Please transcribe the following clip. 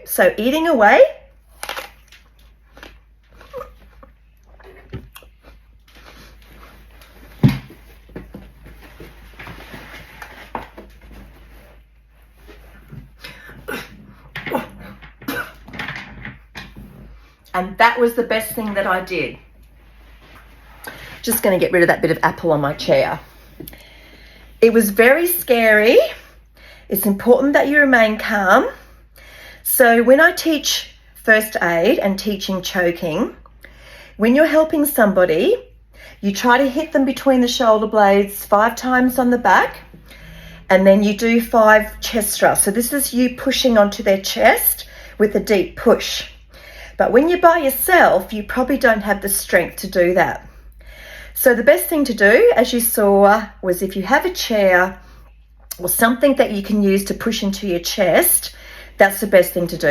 So eating away. And that was the best thing that I did. Just going to get rid of that bit of apple on my chair. It was very scary. It's important that you remain calm. So when I teach first aid and teaching choking, when you're helping somebody, you try to hit them between the shoulder blades 5 times on the back, and then you do 5 chest thrusts. So this is you pushing onto their chest with a deep push. But when you're by yourself, you probably don't have the strength to do that. So the best thing to do, as you saw, was if you have a chair or something that you can use to push into your chest, that's the best thing to do.